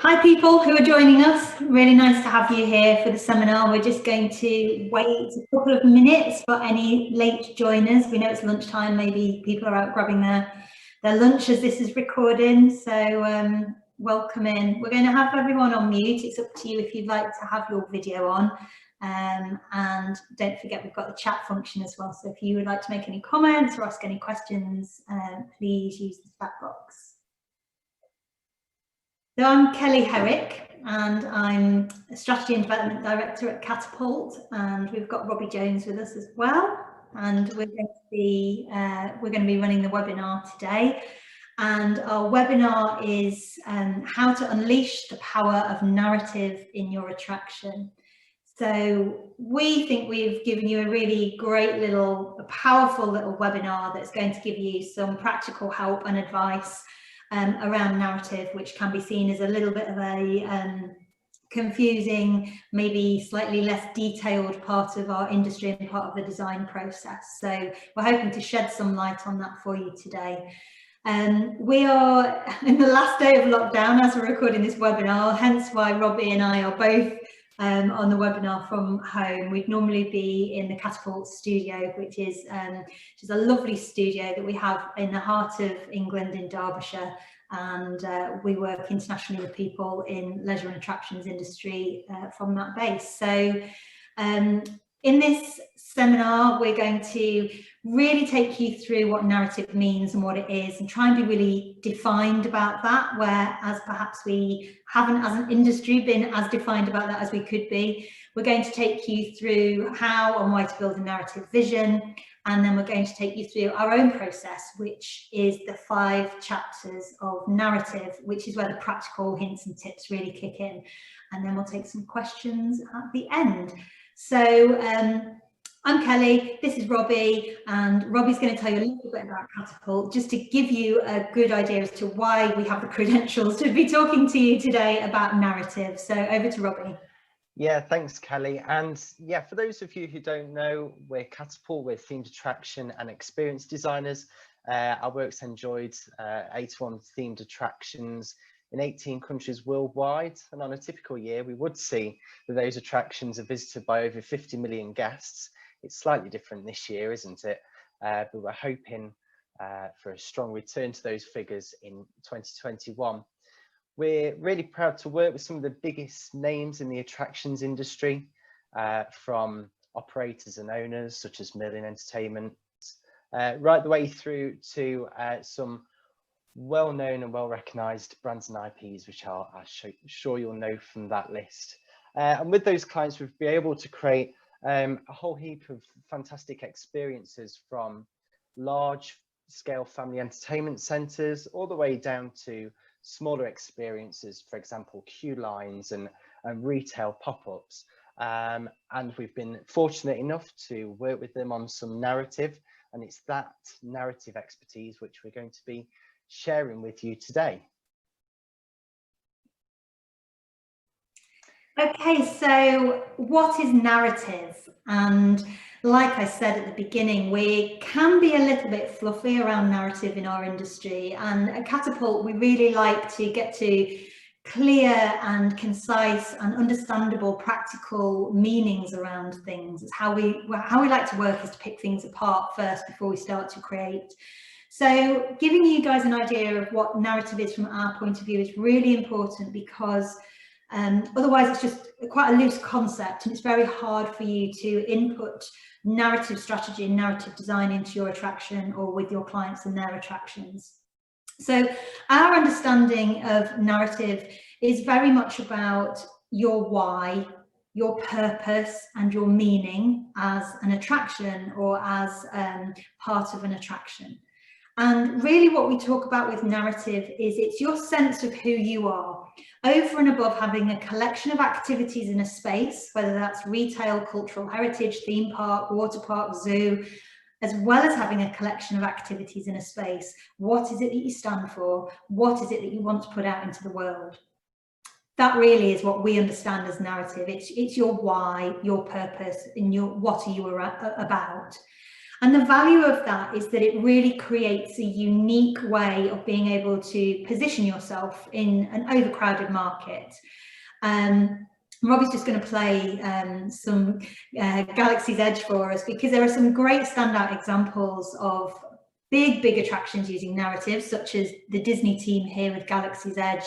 Hi people who are joining us, really nice to have you here for the seminar. We're just going to wait a couple of minutes for any late joiners. We know it's lunchtime, maybe people are out grabbing their lunch as this is recording, so welcome in. We're going to have everyone on mute. It's up to you if you'd like to have your video on, and don't forget we've got the chat function as well, so if you would like to make any comments or ask any questions, please use the chat box. So I'm Kelly Herrick and I'm a Strategy and Development Director at Katapult, and we've got Robbie Jones with us as well, and we're going to be running the webinar today. And our webinar is how to unleash the power of narrative in your attraction. So we think we've given you a really great a powerful little webinar that's going to give you some practical help and advice around narrative, which can be seen as a little bit of a confusing, maybe slightly less detailed part of our industry and part of the design process. So we're hoping to shed some light on that for you today. We are in the last day of lockdown as we're recording this webinar, hence why Robbie and I are both on the webinar from home. We'd normally be in the Katapult studio, which is a lovely studio that we have in the heart of England in Derbyshire, and we work internationally with people in leisure and attractions industry from that base. So in this seminar, we're going to really take you through what narrative means and what it is, and try and be really defined about that, whereas perhaps we haven't as an industry been as defined about that as we could be. We're going to take you through how and why to build a narrative vision, and then we're going to take you through our own process, which is the 5 chapters of narrative, which is where the practical hints and tips really kick in. And then we'll take some questions at the end. So I'm Kelly, this is Robbie, and Robbie's going to tell you a little bit about Katapult, just to give you a good idea as to why we have the credentials to be talking to you today about narrative. So over to Robbie. Yeah, thanks, Kelly. And yeah, for those of you who don't know, we're Katapult, we're themed attraction and experience designers. Our work's enjoyed 81 themed attractions in 18 countries worldwide, and on a typical year we would see that those attractions are visited by over 50 million guests. It's slightly different this year, isn't it? But we're hoping for a strong return to those figures in 2021. We're really proud to work with some of the biggest names in the attractions industry, from operators and owners such as Merlin Entertainment, right the way through to some well-known and well-recognised brands and IPs, which I'm sure you'll know from that list. And with those clients, we've been able to create a whole heap of fantastic experiences, from large-scale family entertainment centres all the way down to smaller experiences, for example, queue lines and retail pop-ups. And we've been fortunate enough to work with them on some narrative, and it's that narrative expertise which we're going to be sharing with you today. Okay, so what is narrative? And like I said at the beginning, we can be a little bit fluffy around narrative in our industry, and at Katapult we really like to get to clear and concise and understandable practical meanings around things. It's how we like to work, is to pick things apart first before we start to create. So giving you guys an idea of what narrative is from our point of view is really important, because otherwise it's just quite a loose concept, and it's very hard for you to input narrative strategy and narrative design into your attraction or with your clients and their attractions. So our understanding of narrative is very much about your why, your purpose and your meaning as an attraction or as part of an attraction. And really what we talk about with narrative is it's your sense of who you are, over and above having a collection of activities in a space, whether that's retail, cultural heritage, theme park, water park, zoo, as well as having a collection of activities in a space. What is it that you stand for? What is it that you want to put out into the world? That really is what we understand as narrative. It's your why, your purpose, and what are you about. And the value of that is that it really creates a unique way of being able to position yourself in an overcrowded market. Robbie's just going to play some Galaxy's Edge for us, because there are some great standout examples of big attractions using narratives, such as the Disney team here with Galaxy's Edge,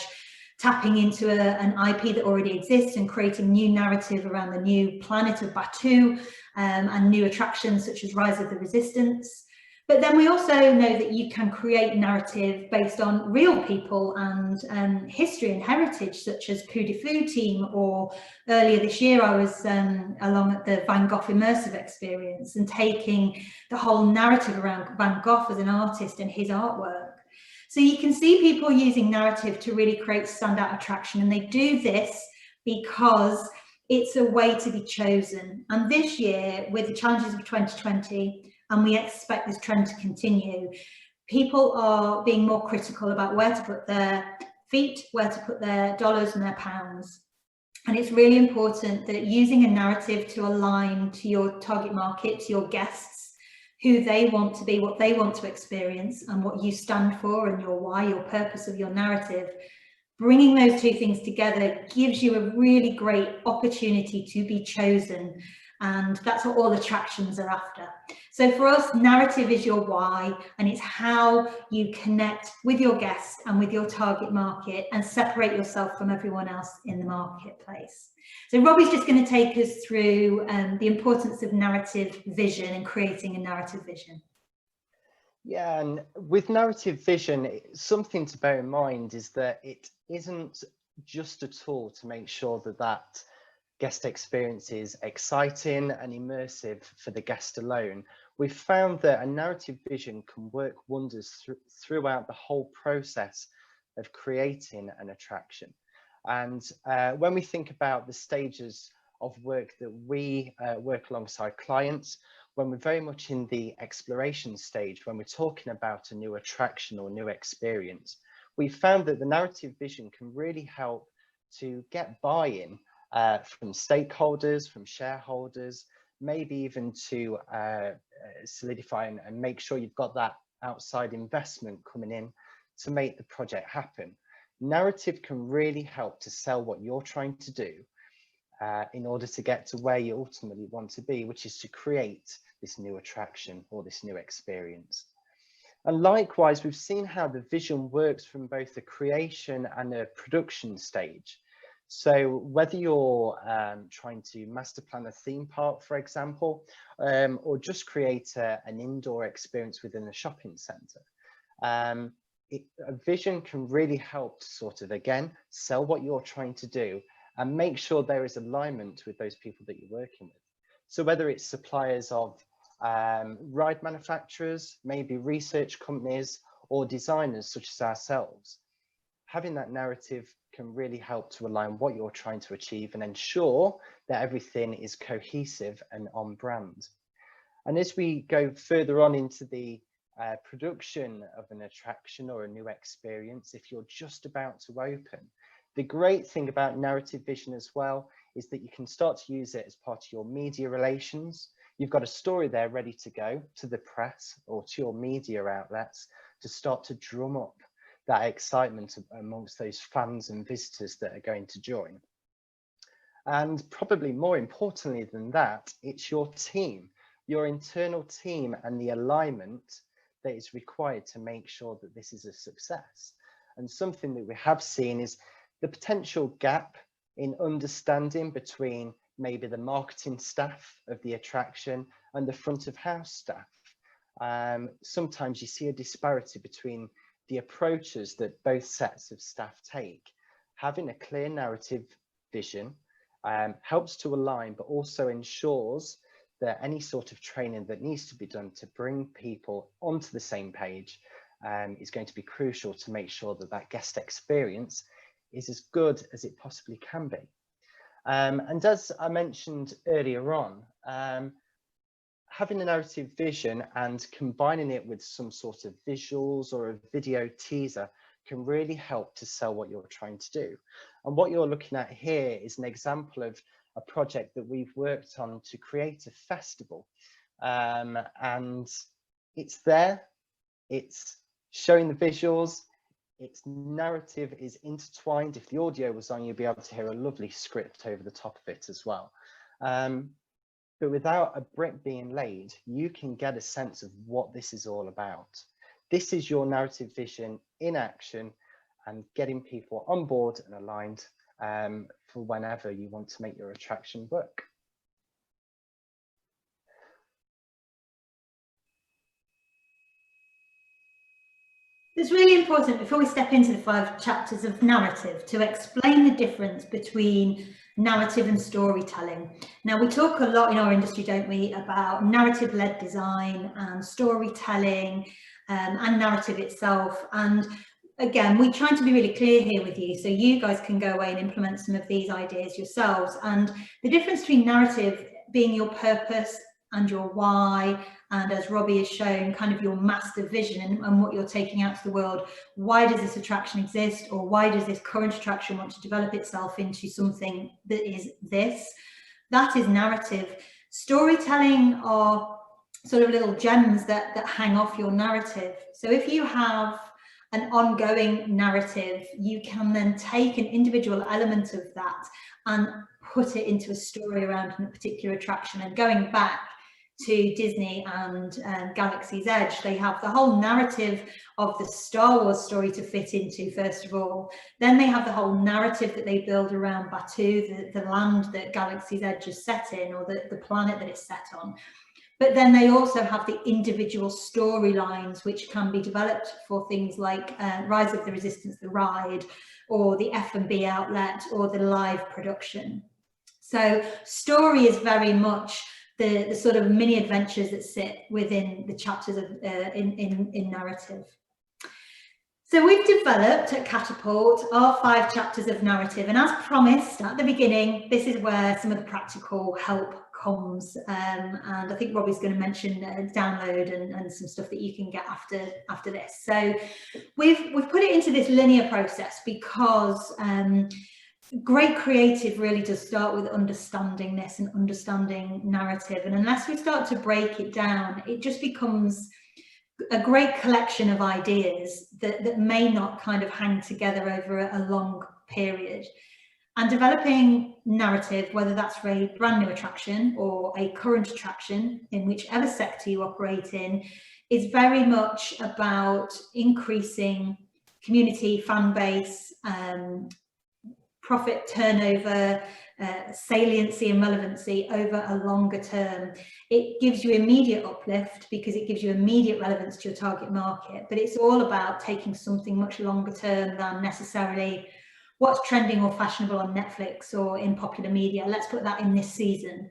tapping into an IP that already exists and creating new narrative around the new planet of Batuu, and new attractions such as Rise of the Resistance. But then we also know that you can create narrative based on real people and history and heritage, such as Coup de Fou team, or earlier this year I was along at the Van Gogh immersive experience and taking the whole narrative around Van Gogh as an artist and his artwork. So you can see people using narrative to really create standout attraction, and they do this because it's a way to be chosen. And this year, with the challenges of 2020, and we expect this trend to continue, people are being more critical about where to put their feet, where to put their dollars and their pounds. And it's really important that using a narrative to align to your target market, to your guests, who they want to be, what they want to experience, and what you stand for, and your why, your purpose of your narrative. Bringing those two things together gives you a really great opportunity to be chosen, and that's what all attractions are after. So for us, narrative is your why, and it's how you connect with your guests and with your target market and separate yourself from everyone else in the marketplace. So Robbie's just going to take us through the importance of narrative vision and creating a narrative vision. Yeah, and with narrative vision, something to bear in mind is that it isn't just a tool to make sure that that guest experience is exciting and immersive for the guest alone. We've found that a narrative vision can work wonders throughout the whole process of creating an attraction. And when we think about the stages of work that we work alongside clients, when we're very much in the exploration stage, when we're talking about a new attraction or new experience, we found that the narrative vision can really help to get buy-in from stakeholders, from shareholders, maybe even to solidify and make sure you've got that outside investment coming in to make the project happen. Narrative can really help to sell what you're trying to do in order to get to where you ultimately want to be, which is to create this new attraction or this new experience. And likewise, we've seen how the vision works from both the creation and the production stage. So whether you're trying to master plan a theme park, for example, or just create an indoor experience within a shopping centre, a vision can really help to sort of, again, sell what you're trying to do and make sure there is alignment with those people that you're working with. So whether it's suppliers of ride manufacturers, maybe research companies, or designers such as ourselves, having that narrative can really help to align what you're trying to achieve and ensure that everything is cohesive and on brand. And as we go further on into the production of an attraction or a new experience, if you're just about to open, the great thing about narrative vision as well is that you can start to use it as part of your media relations. You've got a story there ready to go to the press or to your media outlets to start to drum up that excitement amongst those fans and visitors that are going to join. And probably more importantly than that, it's your team, your internal team, and the alignment that is required to make sure that this is a success. And something that we have seen is the potential gap in understanding between maybe the marketing staff of the attraction and the front of house staff. Sometimes you see a disparity between the approaches that both sets of staff take. Having a clear narrative vision helps to align, but also ensures that any sort of training that needs to be done to bring people onto the same page is going to be crucial to make sure that that guest experience is as good as it possibly can be. And as I mentioned earlier on, having a narrative vision and combining it with some sort of visuals or a video teaser can really help to sell what you're trying to do. And what you're looking at here is an example of a project that we've worked on to create a festival. and it's there, it's showing the visuals, its narrative is intertwined. If the audio was on, you'd be able to hear a lovely script over the top of it as well. But without a brick being laid, you can get a sense of what this is all about. This is your narrative vision in action and getting people on board and aligned for whenever you want to make your attraction work. It's really important, before we step into the 5 chapters of narrative, to explain the difference between narrative and storytelling. Now, we talk a lot in our industry, don't we, about narrative-led design and storytelling and narrative itself. And again, we're trying to be really clear here with you so you guys can go away and implement some of these ideas yourselves. And the difference between narrative being your purpose and your why, and as Robbie has shown, kind of your master vision and what you're taking out to the world. Why does this attraction exist, or why does this current attraction want to develop itself into something that is this? That is narrative. Storytelling are sort of little gems that hang off your narrative. So if you have an ongoing narrative, you can then take an individual element of that and put it into a story around a particular attraction. And going back to Disney and Galaxy's Edge, they have the whole narrative of the Star Wars story to fit into, first of all. Then they have the whole narrative that they build around Batuu, the land that Galaxy's Edge is set in, or the planet that it's set on. But then they also have the individual storylines which can be developed for things like Rise of the Resistance, the ride, or the F&B outlet, or the live production. So story is very much the sort of mini adventures that sit within the chapters of in narrative. So we've developed at Katapult our 5 chapters of narrative, and as promised at the beginning, this is where some of the practical help comes, and I think Robbie's going to mention download and some stuff that you can get after this. So we've put it into this linear process because great creative really does start with understanding this and understanding narrative, and unless we start to break it down, it just becomes a great collection of ideas that may not kind of hang together over a long period. And developing narrative, whether that's for a brand new attraction or a current attraction in whichever sector you operate in, is very much about increasing community, fan base, profit turnover, saliency and relevancy over a longer term. It gives you immediate uplift because it gives you immediate relevance to your target market, but it's all about taking something much longer term than necessarily what's trending or fashionable on Netflix or in popular media. Let's put that in this season.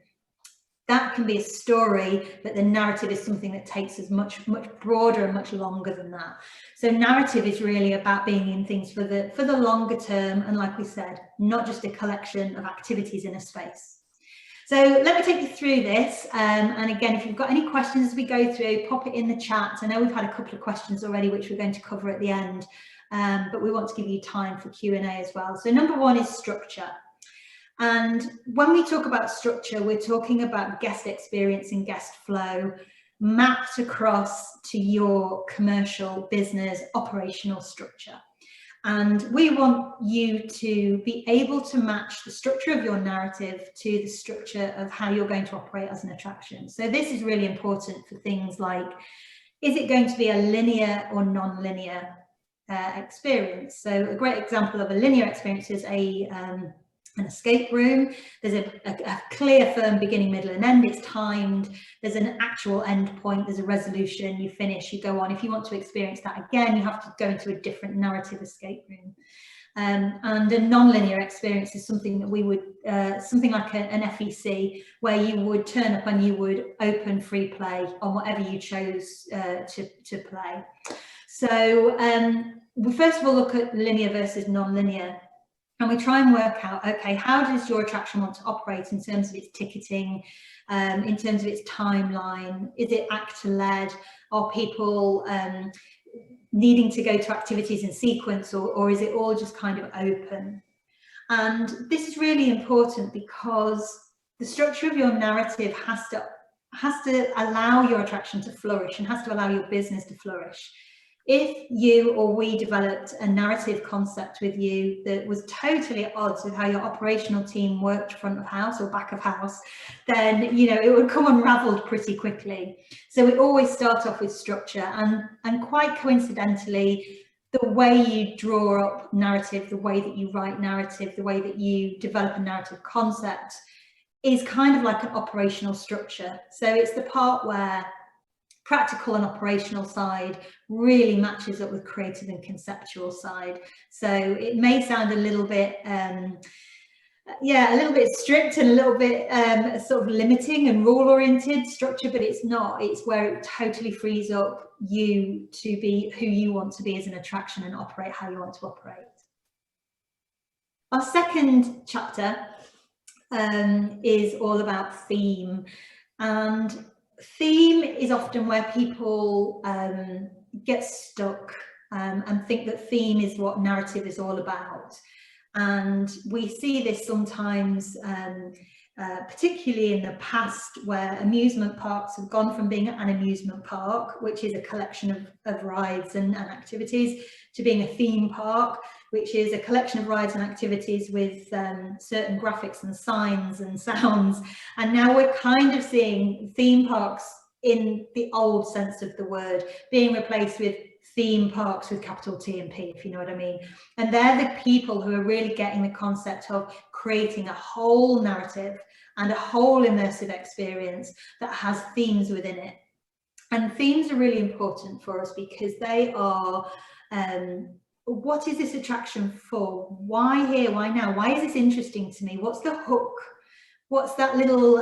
That can be a story, but the narrative is something that takes us much broader and much longer than that. So narrative is really about being in things for the longer term, and like we said, not just a collection of activities in a space. So let me take you through this, and again, if you've got any questions as we go through, pop it in the chat. I know we've had a couple of questions already which we're going to cover at the end, but we want to give you time for Q&A as well. So number 1 is structure. And when we talk about structure, we're talking about guest experience and guest flow mapped across to your commercial business operational structure. And we want you to be able to match the structure of your narrative to the structure of how you're going to operate as an attraction. So this is really important for things like, is it going to be a linear or non-linear experience? So a great example of a linear experience is an escape room. There's a clear, firm beginning, middle and end. It's timed. There's an actual end point. There's a resolution. You finish, you go on. If you want to experience that again, you have to go into a different narrative escape room. And a non-linear experience is something that we would, something like an FEC, where you would turn up and you would open free play on whatever you chose to play. So we first of all look at linear versus non-linear. And we try and work out, okay, how does your attraction want to operate in terms of its ticketing, in terms of its timeline? Is it actor-led? Are people needing to go to activities in sequence, or is it all just kind of open? And this is really important because the structure of your narrative has to has to allow your attraction to flourish and has to allow your business to flourish. If you or we developed a narrative concept with you that was totally at odds with how your operational team worked front of house or back of house, then, you know, it would come unraveled pretty quickly. So we always start off with structure, and quite coincidentally, the way you draw up narrative, the way that you write narrative, the way that you develop a narrative concept is kind of like an operational structure. So it's the part where practical and operational side really matches up with creative and conceptual side. So it may sound a little bit yeah, a little bit strict and a little bit sort of limiting and rule oriented structure, but it's not. It's where it totally frees up you to be who you want to be as an attraction and operate how you want to operate. Our second chapter is all about theme, and theme is often where people get stuck and think that theme is what narrative is all about. And we see this sometimes, particularly in the past, where amusement parks have gone from being an amusement park, which is a collection of rides and activities, to being a theme park, which is a collection of rides and activities with certain graphics and signs and sounds. And now we're kind of seeing theme parks in the old sense of the word being replaced with theme parks with capital T and P, if you know what I mean. And they're the people who are really getting the concept of creating a whole narrative and a whole immersive experience that has themes within it. And themes are really important for us because they are, what is this attraction for? Why here? Why now? Why is this interesting to me? What's the hook? What's that little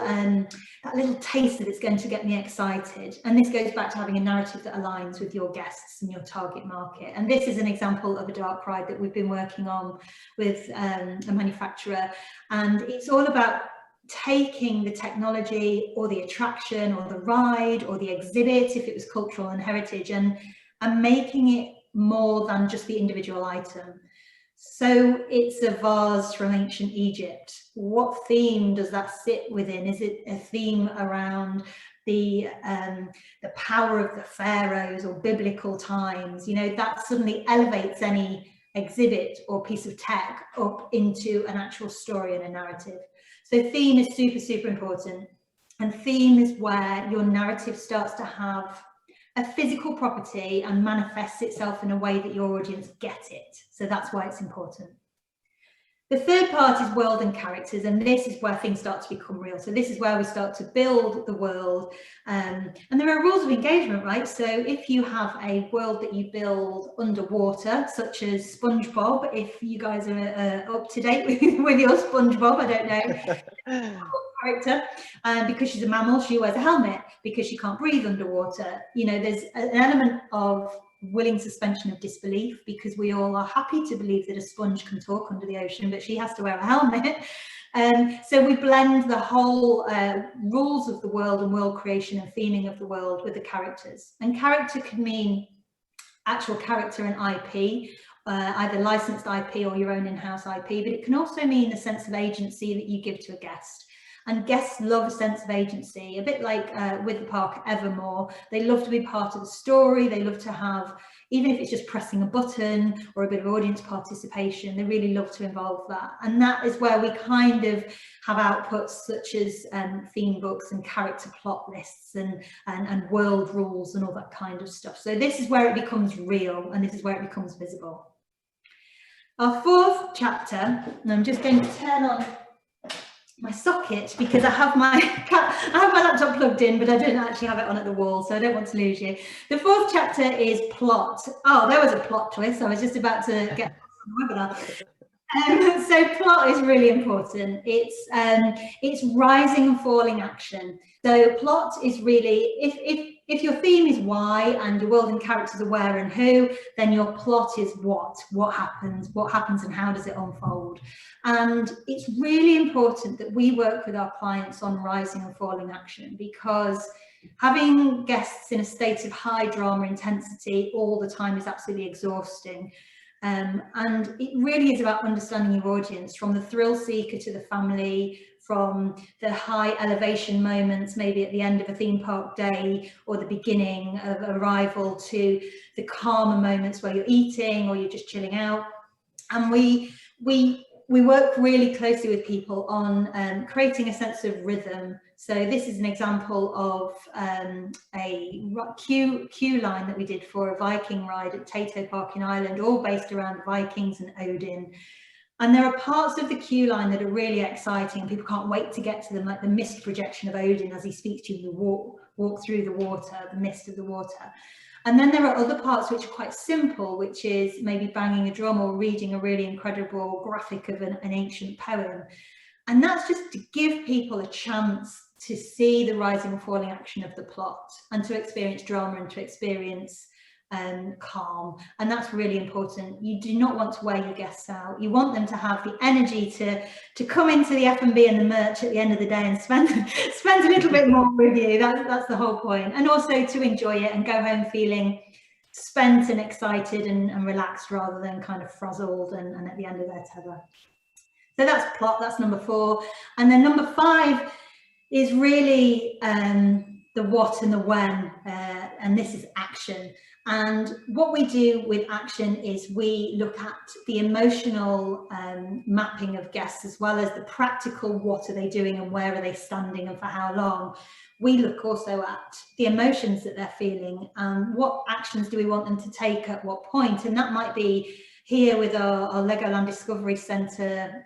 taste that it's going to get me excited? And this goes back to having a narrative that aligns with your guests and your target market. And this is an example of a dark ride that we've been working on with a manufacturer. And it's all about taking the technology or the attraction or the ride or the exhibit, if it was cultural and heritage, and making it more than just the individual item. So it's a vase from ancient Egypt. What theme does that sit within? Is it a theme around the power of the pharaohs or biblical times? You know, that suddenly elevates any exhibit or piece of tech up into an actual story and a narrative. So theme is super, super important. And theme is where your narrative starts to have a physical property and manifests itself in a way that your audience get it. So that's why it's important. The third part is world and characters, and this is where things start to become real. So this is where we start to build the world, and there are rules of engagement, right? So if you have a world that you build underwater, such as SpongeBob, if you guys are up to date with your SpongeBob, I don't know. Character, because she's a mammal, she wears a helmet because she can't breathe underwater. You know, there's an element of willing suspension of disbelief because we all are happy to believe that a sponge can talk under the ocean, but she has to wear a helmet. So we blend the whole rules of the world and world creation and theming of the world with the characters. And character could mean actual character and IP, either licensed IP or your own in-house IP, but it can also mean the sense of agency that you give to a guest. And guests love a sense of agency, a bit like with the park Evermore. They love to be part of the story. They love to have, even if it's just pressing a button or a bit of audience participation, they really love to involve that. And that is where we kind of have outputs such as theme books and character plot lists and world rules and all that kind of stuff. So this is where it becomes real, and this is where it becomes visible. Our fourth chapter, and I'm just going to turn on my socket because I have my laptop plugged in, but I don't actually have it on at the wall, so I don't want to lose you. The fourth chapter is plot. Oh, there was a plot twist. I was just about to get on the webinar. So plot is really important. It's rising and falling action. So plot is really, if your theme is why and your world and characters are where and who, then your plot is what happens and how does it unfold. And it's really important that we work with our clients on rising and falling action, because having guests in a state of high drama intensity all the time is absolutely exhausting. And it really is about understanding your audience, from the thrill seeker to the family, from the high elevation moments, maybe at the end of a theme park day or the beginning of arrival, to the calmer moments where you're eating or you're just chilling out. And we work really closely with people on creating a sense of rhythm. So this is an example of a queue line that we did for a Viking ride at Tato Park in Ireland, all based around Vikings and Odin. And there are parts of the queue line that are really exciting and people can't wait to get to them, like the mist projection of Odin as he speaks to you, the walk through the water, the mist of the water. And then there are other parts which are quite simple, which is maybe banging a drum or reading a really incredible graphic of an ancient poem. And that's just to give people a chance to see the rising and falling action of the plot and to experience drama and to experience calm. And that's really important. You do not want to wear your guests out. You want them to have the energy to come into the F&B and the merch at the end of the day and spend a little bit more with you. That's the whole point. And also to enjoy it and go home feeling spent and excited and relaxed rather than kind of frazzled and at the end of their tether. So that's plot, that's number 4. And then number 5 is really the what and the when, and this is action. And what we do with action is we look at the emotional mapping of guests, as well as the practical what are they doing and where are they standing and for how long. We look also at the emotions that they're feeling and what actions do we want them to take at what point. And that might be here with our Legoland Discovery Centre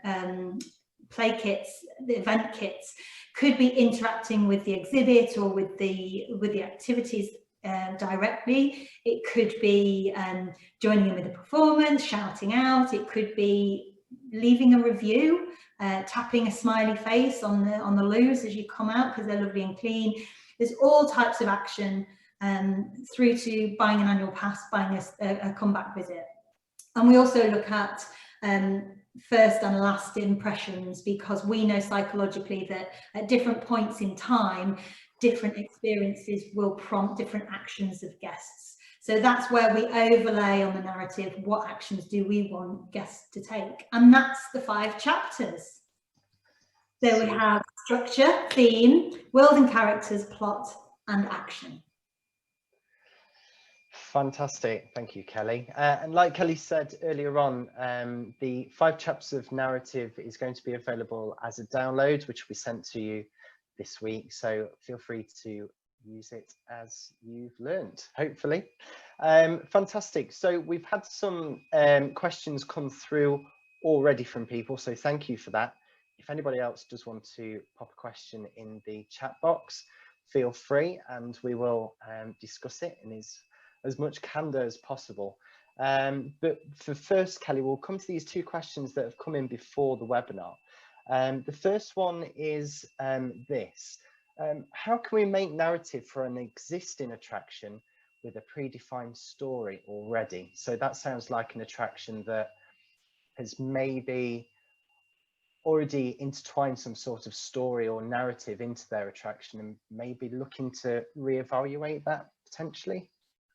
play kits, the event kits, could be interacting with the exhibit or with the activities directly. It could be joining in with the performance, shouting out. It could be leaving a review, tapping a smiley face on the loos as you come out because they're lovely and clean. There's all types of action through to buying an annual pass, buying a comeback visit. And we also look at first and last impressions, because we know psychologically that at different points in time, different experiences will prompt different actions of guests. So that's where we overlay on the narrative, what actions do we want guests to take? And that's the 5 chapters. So we have structure, theme, world and characters, plot, and action. Fantastic, thank you, Kelly. And like Kelly said earlier on, the 5 chapters of narrative is going to be available as a download, which will be sent to you this week. So feel free to use it as you've learned, hopefully. Fantastic. So we've had some questions come through already from people, so thank you for that. If anybody else does want to pop a question in the chat box, feel free and we will discuss it in as much candor as possible. But for first, Kelly, we'll come to these 2 questions that have come in before the webinar. The first one is this. How can we make narrative for an existing attraction with a predefined story already? So that sounds like an attraction that has maybe already intertwined some sort of story or narrative into their attraction and maybe looking to reevaluate that potentially.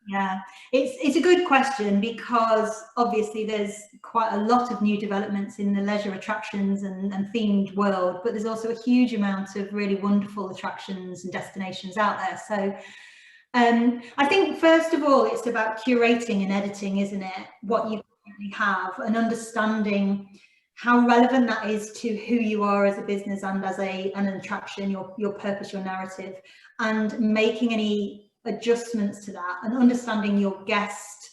Yeah, it's a good question, because obviously there's quite a lot of new developments in the leisure attractions and themed world, but there's also a huge amount of really wonderful attractions and destinations out there. So I think first of all, it's about curating and editing, isn't it? What you currently have and understanding how relevant that is to who you are as a business and as an attraction, your purpose, your narrative, and making any adjustments to that and understanding your guest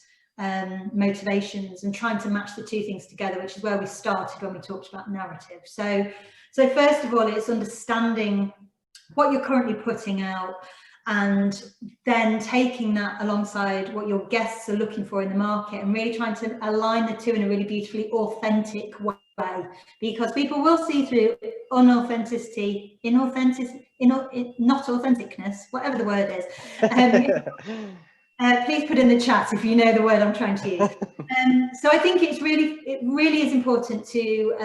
motivations and trying to match the 2 things together, which is where we started when we talked about narrative. So first of all, it's understanding what you're currently putting out and then taking that alongside what your guests are looking for in the market and really trying to align the 2 in a really beautifully authentic way, because people will see through unauthenticity, not authenticness, whatever the word is. Please put in the chat if you know the word I'm trying to use. So I think it really is important to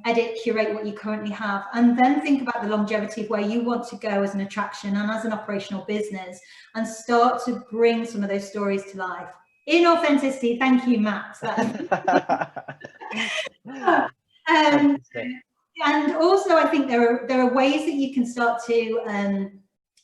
edit, curate what you currently have, and then think about the longevity of where you want to go as an attraction and as an operational business, and start to bring some of those stories to life. In authenticity, thank you, Matt. And also, I think there are ways that you can start to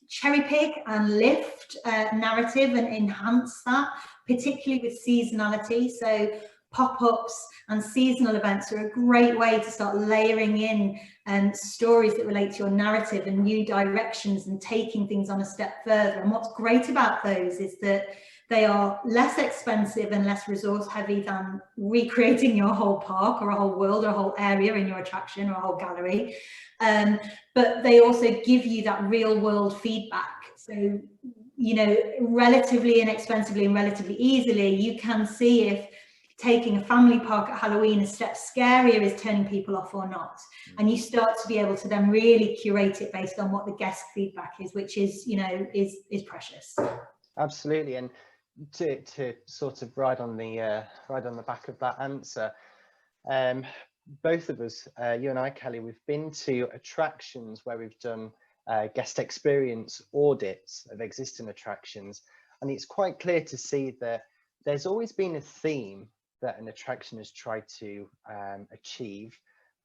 cherry pick and lift narrative and enhance that, particularly with seasonality. So pop-ups and seasonal events are a great way to start layering in stories that relate to your narrative and new directions and taking things on a step further. And what's great about those is that they are less expensive and less resource heavy than recreating your whole park or a whole world or a whole area in your attraction or a whole gallery. But they also give you that real world feedback. So, you know, relatively inexpensively and relatively easily, you can see if taking a family park at Halloween a step scarier is turning people off or not. And you start to be able to then really curate it based on what the guest feedback is, which is, you know, is precious. Absolutely. And to sort of ride on the back of that answer, both of us, you and I, Kelly, we've been to attractions where we've done guest experience audits of existing attractions, and it's quite clear to see that there's always been a theme that an attraction has tried to achieve,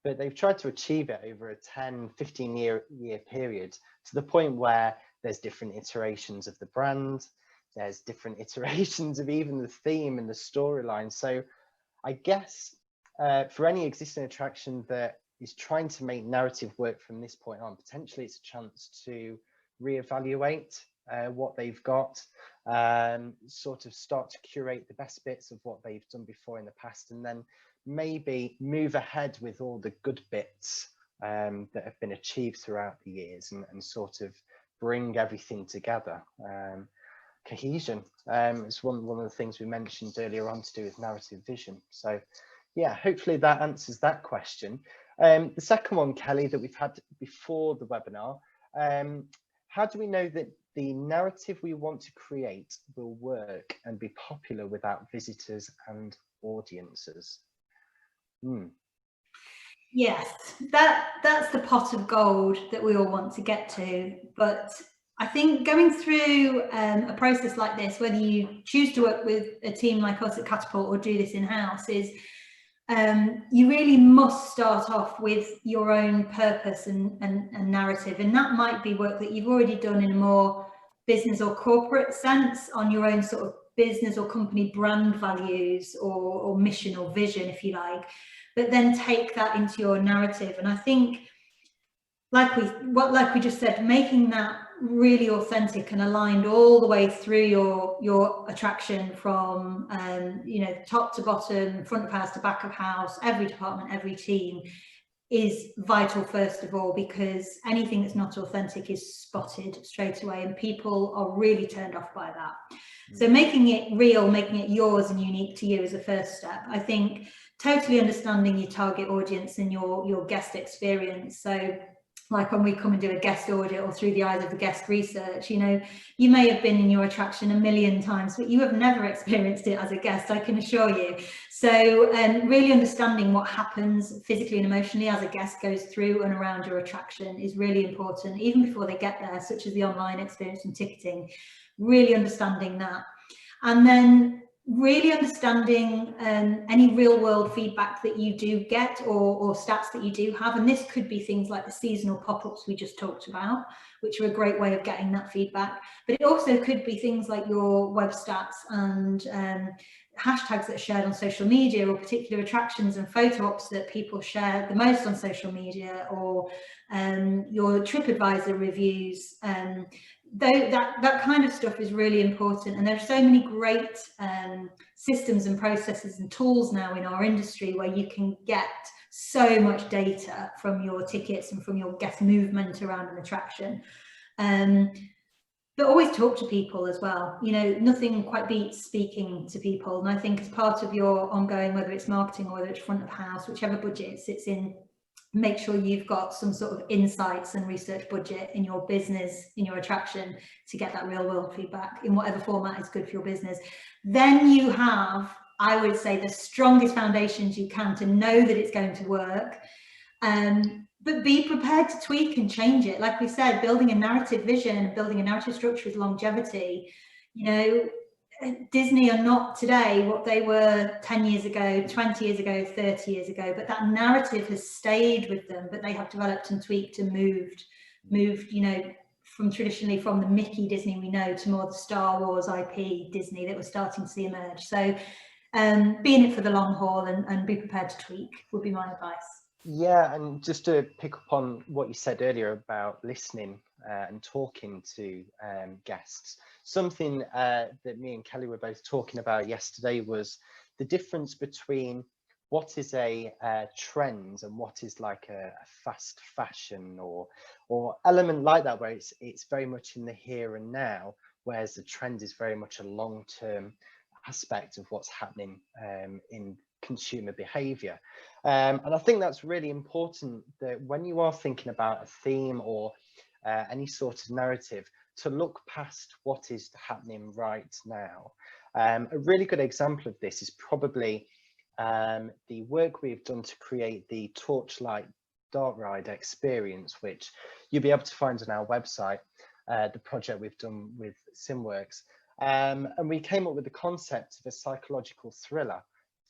but they've tried to achieve it over a 10-15 year period, to the point where there's different iterations of the brand, there's different iterations of even the theme and the storyline. So I guess for any existing attraction that is trying to make narrative work from this point on, potentially it's a chance to reevaluate what they've got, sort of start to curate the best bits of what they've done before in the past, and then maybe move ahead with all the good bits that have been achieved throughout the years, and sort of bring everything together. Cohesion is one of the things we mentioned earlier on to do with narrative vision. So yeah, hopefully that answers that question. The second one, Kelly, that we've had before the webinar, how do we know that the narrative we want to create will work and be popular without visitors and audiences? Yes, that's the pot of gold that we all want to get to. But I think going through a process like this, whether you choose to work with a team like us at Katapult or do this in-house, is you really must start off with your own purpose and narrative. And that might be work that you've already done in a more business or corporate sense on your own sort of business or company brand values or mission or vision, if you like, but then take that into your narrative. And I think, like we just said, making that really authentic and aligned all the way through your attraction, from you know, top to bottom, front of house to back of house, every department, every team, is vital, first of all, because anything that's not authentic is spotted straight away, and people are really turned off by that. So making it real, making it yours and unique to you is a first step. I think totally understanding your target audience and your guest experience. So like when we come and do a guest audit, or through the eyes of the guest research, you know, you may have been in your attraction a million times, but you have never experienced it as a guest, I can assure you. So really understanding what happens physically and emotionally as a guest goes through and around your attraction is really important, even before they get there, such as the online experience and ticketing, really understanding that. And then really understanding any real world feedback that you do get, or stats that you do have. And this could be things like the seasonal pop-ups we just talked about, which are a great way of getting that feedback. But it also could be things like your web stats and hashtags that are shared on social media, or particular attractions and photo ops that people share the most on social media, or your TripAdvisor reviews. That kind of stuff is really important, and there are so many great systems and processes and tools now in our industry where you can get so much data from your tickets and from your guest movement around an attraction. But always talk to people as well. You know, nothing quite beats speaking to people, and I think as part of your ongoing, whether it's marketing or whether it's front of house, whichever budget it sits in, make sure you've got some sort of insights and research budget in your business, in your attraction, to get that real world feedback in whatever format is good for your business. Then you have, I would say, the strongest foundations you can to know that it's going to work. But be prepared to tweak and change it. Like we said, building a narrative vision, building a narrative structure with longevity, you know, Disney are not today what they were 10 years ago, 20 years ago, 30 years ago, but that narrative has stayed with them, but they have developed and tweaked and moved, you know, from traditionally from the Mickey Disney we know to more the Star Wars IP Disney that we're starting to see emerge. So be in it for the long haul and be prepared to tweak would be my advice. Yeah, and just to pick up on what you said earlier about listening and talking to guests, something that me and Kelly were both talking about yesterday was the difference between what is a trend and what is like a fast fashion or element like that, where it's very much in the here and now, whereas the trend is very much a long-term aspect of what's happening in consumer behavior. And I think that's really important, that when you are thinking about a theme or any sort of narrative, to look past what is happening right now. A really good example of this is probably the work we've done to create the Torchlight Dark Ride experience, which you'll be able to find on our website, the project we've done with Simworks. And we came up with the concept of a psychological thriller,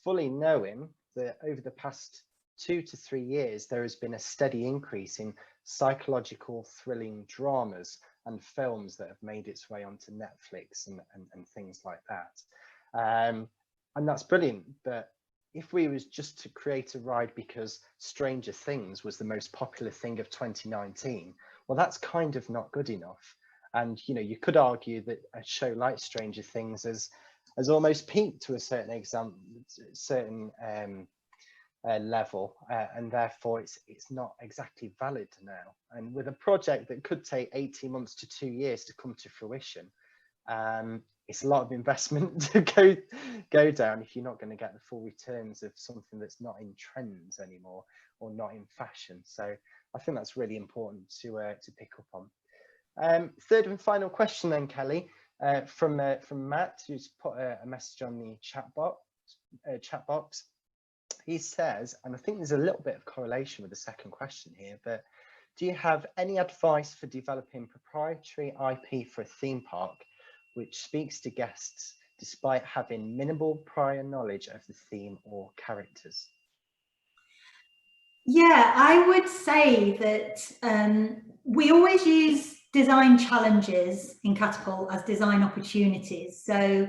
fully knowing that over the past 2 to 3 years, there has been a steady increase in psychological thrilling dramas and films that have made its way onto Netflix and things like that. And that's brilliant. But if we was just to create a ride because Stranger Things was the most popular thing of 2019, well, that's kind of not good enough. And, you know, you could argue that a show like Stranger Things has almost peaked to a certain level, and therefore it's not exactly valid now. And with a project that could take 18 months to 2 years to come to fruition, it's a lot of investment to go down if you're not going to get the full returns of something that's not in trends anymore or not in fashion. So I think that's really important to pick up on. Third and final question then, Kelly, from Matt, who's put a message on the chat box. He says, and I think there's a little bit of correlation with the second question here, but do you have any advice for developing proprietary IP for a theme park which speaks to guests despite having minimal prior knowledge of the theme or characters? Yeah, I would say that we always use design challenges in Katapult as design opportunities. So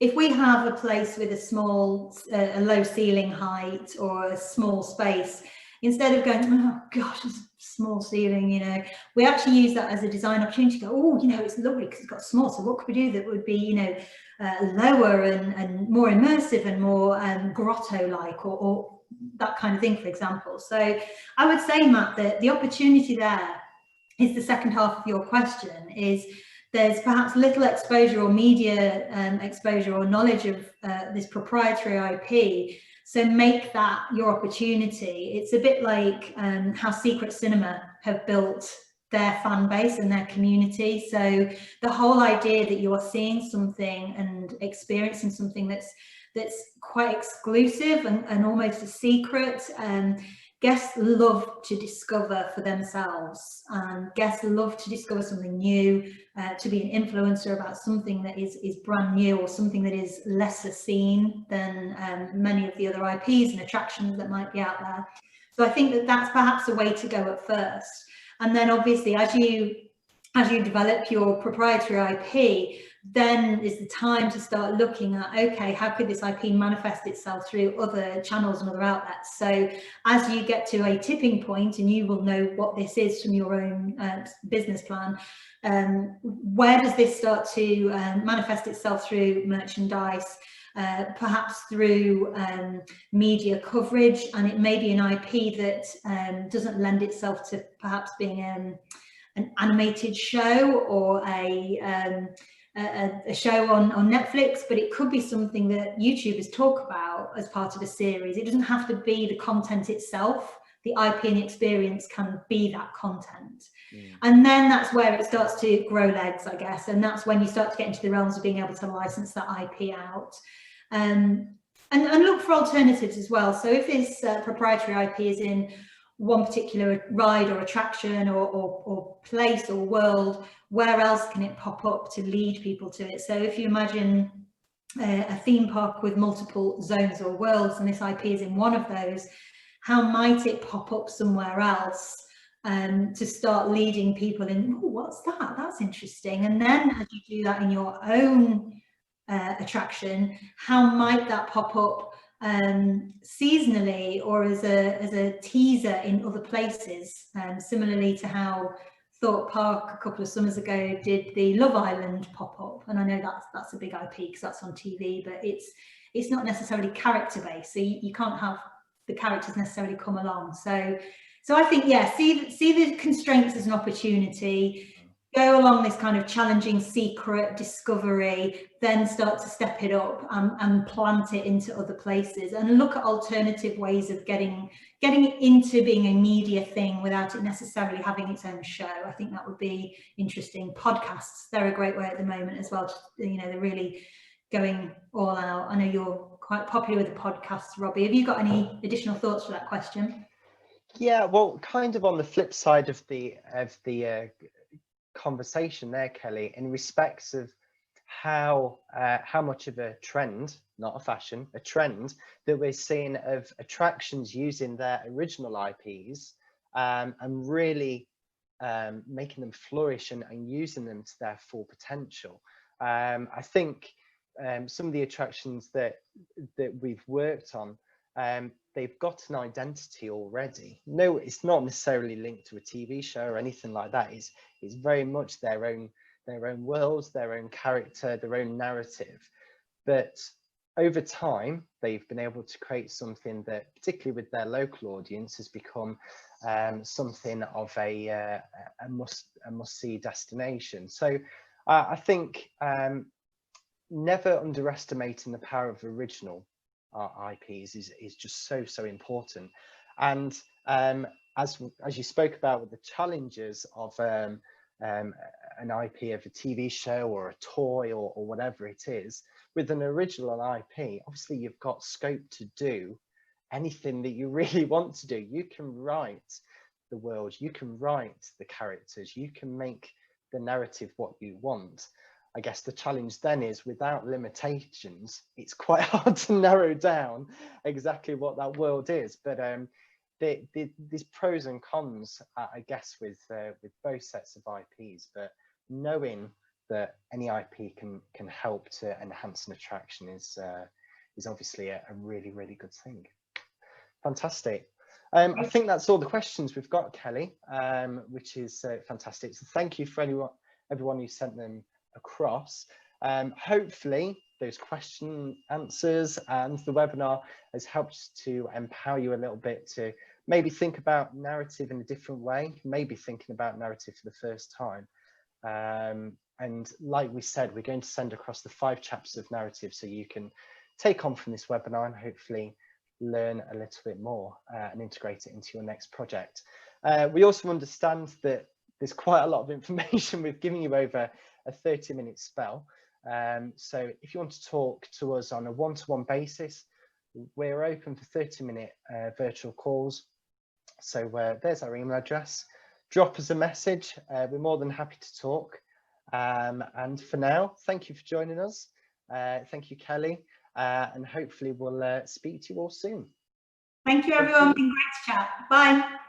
if we have a place with a low ceiling height or a small space, instead of going, oh gosh, it's a small ceiling, you know, we actually use that as a design opportunity to go, oh, you know, it's lovely because it's got small. So what could we do that would be, you know, lower and more immersive and more grotto-like or that kind of thing, for example. So I would say, Matt, that the opportunity there is the second half of your question, is there's perhaps little exposure or media exposure or knowledge of this proprietary IP. So make that your opportunity. It's a bit like how Secret Cinema have built their fan base and their community. So the whole idea that you are seeing something and experiencing something that's quite exclusive and almost a secret. Guests love to discover for themselves, and guests love to discover something new, to be an influencer about something that is brand new or something that is lesser seen than many of the other IPs and attractions that might be out there. So I think that that's perhaps a way to go at first. And then obviously as you develop your proprietary IP, then is the time to start looking at, okay, how could this IP manifest itself through other channels and other outlets? So as you get to a tipping point, and you will know what this is from your own business plan, where does this start to manifest itself through merchandise, perhaps through media coverage, and it may be an IP that doesn't lend itself to perhaps being an animated show or a show on Netflix, but it could be something that YouTubers talk about as part of a series. It doesn't have to be the content itself. The IP and experience can be that content. And then that's where it starts to grow legs, I guess. And that's when you start to get into the realms of being able to license that IP out. And look for alternatives as well. So if this proprietary IP is in one particular ride or attraction or place or world, where else can it pop up to lead people to it? So if you imagine a theme park with multiple zones or worlds, and this IP is in one of those, how might it pop up somewhere else to start leading people in, oh, what's that? That's interesting. And then as you do that in your own attraction, how might that pop up seasonally or as a teaser in other places, similarly to how Thorpe Park a couple of summers ago did the Love Island pop-up, and I know that's a big IP because that's on TV, but it's not necessarily character based, so you can't have the characters necessarily come along. So I think, yeah, see the constraints as an opportunity, go along this kind of challenging secret discovery, then start to step it up and plant it into other places, and look at alternative ways of getting it into being a media thing without it necessarily having its own show. I think that would be interesting. Podcasts, they're a great way at the moment as well. You know, they're really going all out. I know you're quite popular with the podcasts, Robbie. Have you got any additional thoughts for that question? Yeah, well, kind of on the flip side of the conversation there, Kelly, in respects of how much of a trend, not a fashion, a trend that we're seeing of attractions using their original IPs and really making them flourish and using them to their full potential. I think some of the attractions that we've worked on, they've got an identity already. No, it's not necessarily linked to a TV show or anything like that. It's very much their own worlds, their own character, their own narrative. But over time, they've been able to create something that, particularly with their local audience, has become something of a must-see destination. So I think never underestimating the power of original IPs is just so important. And as you spoke about with the challenges of an IP of a TV show or a toy or whatever it is, with an original IP, obviously you've got scope to do anything that you really want to do. You can write the world, you can write the characters, you can make the narrative what you want. I guess the challenge then is, without limitations, it's quite hard to narrow down exactly what that world is. But there's pros and cons, I guess, with both sets of IPs. But knowing that any IP can help to enhance an attraction is obviously a really, really good thing. Fantastic. I think that's all the questions we've got, Kelly, which is fantastic. So thank you for everyone who sent them across. Hopefully those question answers and the webinar has helped to empower you a little bit to maybe think about narrative in a different way, maybe thinking about narrative for the first time. And like we said, we're going to send across the 5 chapters of narrative so you can take on from this webinar and hopefully learn a little bit more and integrate it into your next project. We also understand that there's quite a lot of information we've given you over a 30-minute spell. So if you want to talk to us on a one-to-one basis, we're open for 30-minute virtual calls. So there's our email address. Drop us a message. We're more than happy to talk. And for now, thank you for joining us. Thank you, Kelly. And hopefully we'll speak to you all soon. Thank you, everyone. Been great to chat. Bye.